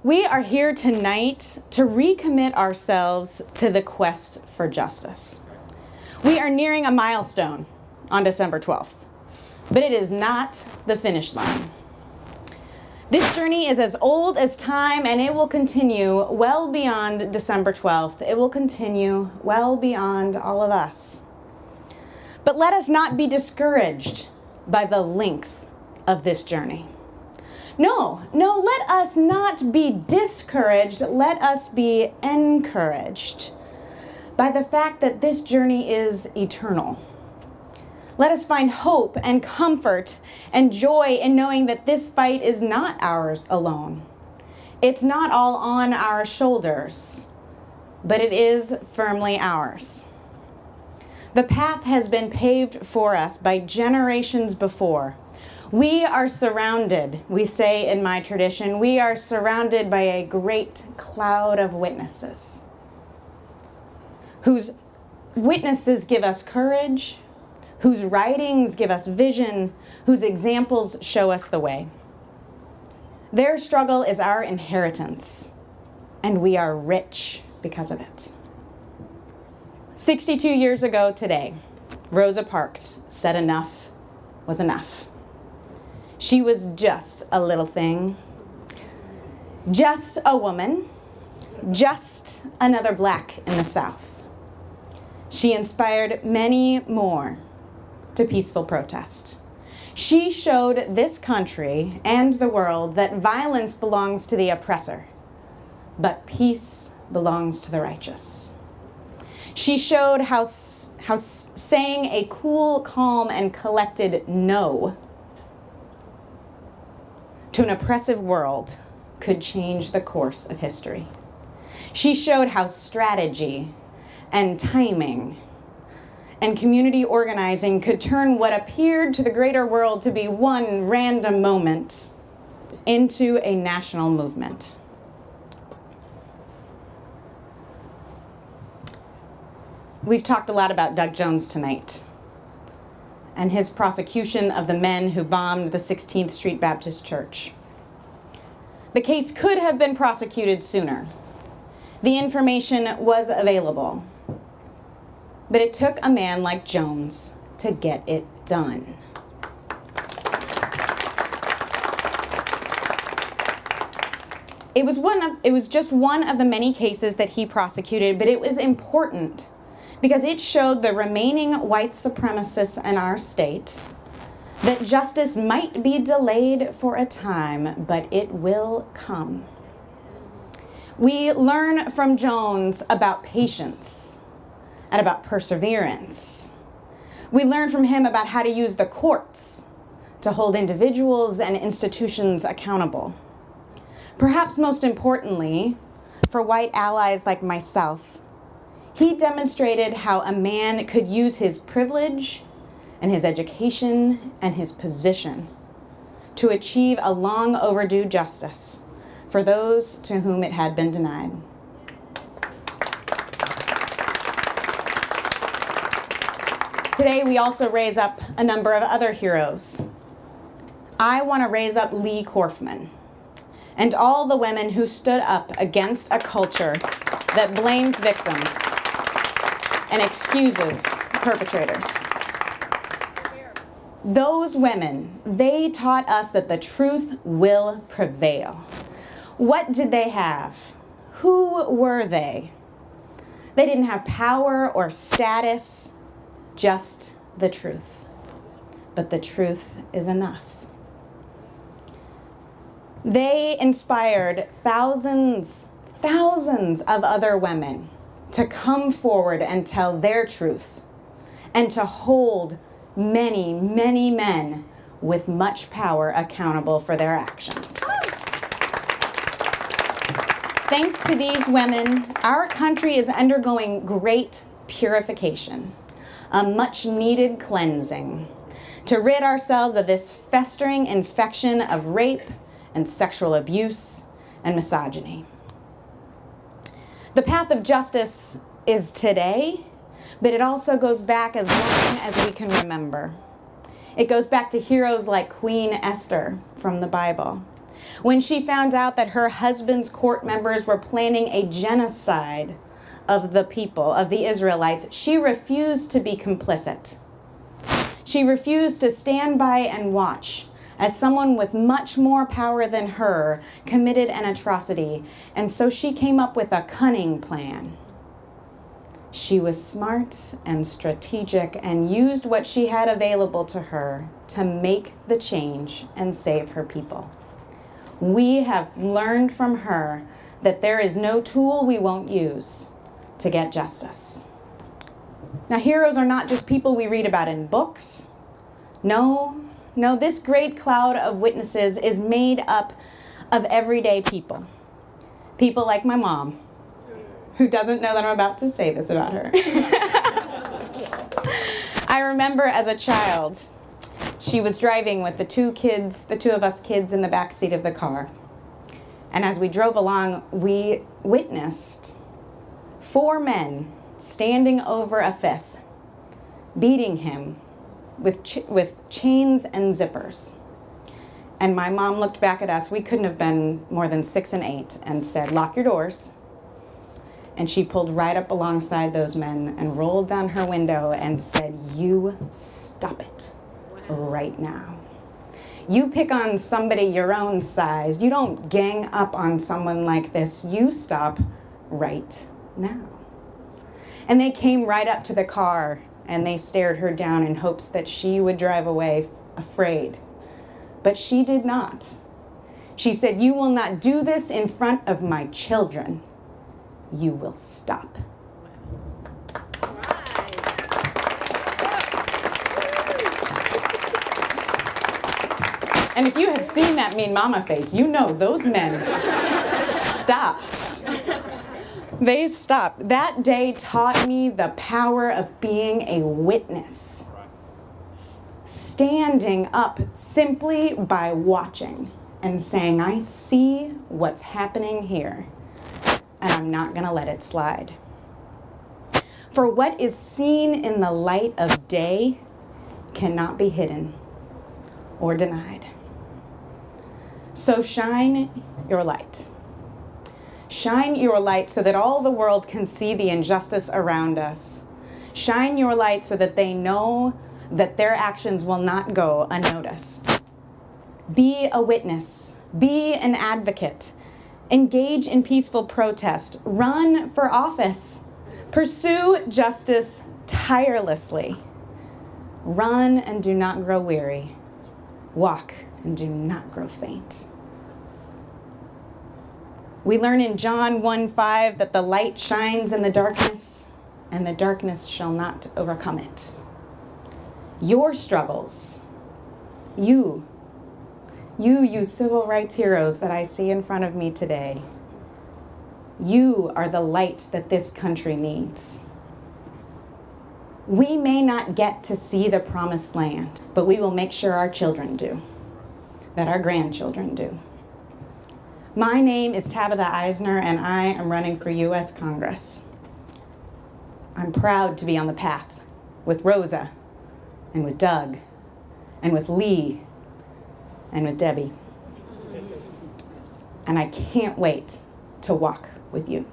We are here tonight to recommit ourselves to the quest for justice. We are nearing a milestone on December 12th, but it is not the finish line. This journey is as old as time, and it will continue well beyond December 12th. It will continue well beyond all of us. But let us not be discouraged by the length of this journey. No, let us not be discouraged. Let us be encouraged by the fact that this journey is eternal. Let us find hope and comfort and joy in knowing that this fight is not ours alone. It's not all on our shoulders, but it is firmly ours. The path has been paved for us by generations before. We are surrounded, we say in my tradition, we are surrounded by a great cloud of witnesses, whose witnesses give us courage, whose writings give us vision, whose examples show us the way. Their struggle is our inheritance, and we are rich because of it. 62 years ago today, Rosa Parks said enough was enough. She was just a little thing, just a woman, just another black in the South. She inspired many more to peaceful protest. She showed this country and the world that violence belongs to the oppressor, but peace belongs to the righteous. She showed how saying a cool, calm, and collected no to an oppressive world could change the course of history. She showed how strategy and timing and community organizing could turn what appeared to the greater world to be one random moment into a national movement. We've talked a lot about Doug Jones tonight and his prosecution of the men who bombed the 16th Street Baptist Church. The case could have been prosecuted sooner. The information was available. But it took a man like Jones to get it done. It was just one of the many cases that he prosecuted, but it was important because it showed the remaining white supremacists in our state that justice might be delayed for a time, but it will come. We learn from Jones about patience and about perseverance. We learn from him about how to use the courts to hold individuals and institutions accountable. Perhaps most importantly, for white allies like myself, he demonstrated how a man could use his privilege and his education and his position to achieve a long overdue justice for those to whom it had been denied. Today, we also raise up a number of other heroes. I want to raise up Lee Korfman and all the women who stood up against a culture that blames victims and excuses perpetrators. Those women, they taught us that the truth will prevail. What did they have? Who were they? They didn't have power or status, just the truth. But the truth is enough. They inspired thousands of other women to come forward and tell their truth and to hold many men with much power accountable for their actions. Thanks to these women, our country is undergoing great purification, a much-needed cleansing, to rid ourselves of this festering infection of rape and sexual abuse and misogyny. The path of justice is today, but it also goes back as long as we can remember. It goes back to heroes like Queen Esther from the Bible. When she found out that her husband's court members were planning a genocide of the people, of the Israelites, she refused to be complicit. She refused to stand by and watch as someone with much more power than her committed an atrocity, and so she came up with a cunning plan. She was smart and strategic and used what she had available to her to make the change and save her people. We have learned from her that there is no tool we won't use to get justice. Now, heroes are not just people we read about in books. No, this great cloud of witnesses is made up of everyday people. People like my mom, who doesn't know that I'm about to say this about her. I remember as a child, she was driving with the two of us kids in the back seat of the car. And as we drove along, we witnessed 4 men standing over a fifth, beating him with chains and zippers. And my mom looked back at us. We couldn't have been more than 6 and 8, and said, "Lock your doors." And she pulled right up alongside those men and rolled down her window and said, "You stop it right now. You pick on somebody your own size. You don't gang up on someone like this. You stop right now." And they came right up to the car and they stared her down in hopes that she would drive away afraid. But she did not. She said, "You will not do this in front of my children. You will stop." And if you have seen that Mean Mama face, you know those men stopped. They stopped. That day taught me the power of being a witness. Standing up simply by watching and saying, "I see what's happening here, and I'm not going to let it slide." For what is seen in the light of day cannot be hidden or denied. So shine your light. Shine your light so that all the world can see the injustice around us. Shine your light so that they know that their actions will not go unnoticed. Be a witness. Be an advocate. Engage in peaceful protest. Run for office. Pursue justice tirelessly. Run and do not grow weary. Walk and do not grow faint. We learn in John 1:5 that the light shines in the darkness, and the darkness shall not overcome it. Your struggles, you civil rights heroes that I see in front of me today, you are the light that this country needs. We may not get to see the promised land, but we will make sure our children do, that our grandchildren do. My name is Tabitha Isner, and I am running for U.S. Congress. I'm proud to be on the path with Rosa, and with Doug, and with Lee, and with Debbie. And I can't wait to walk with you.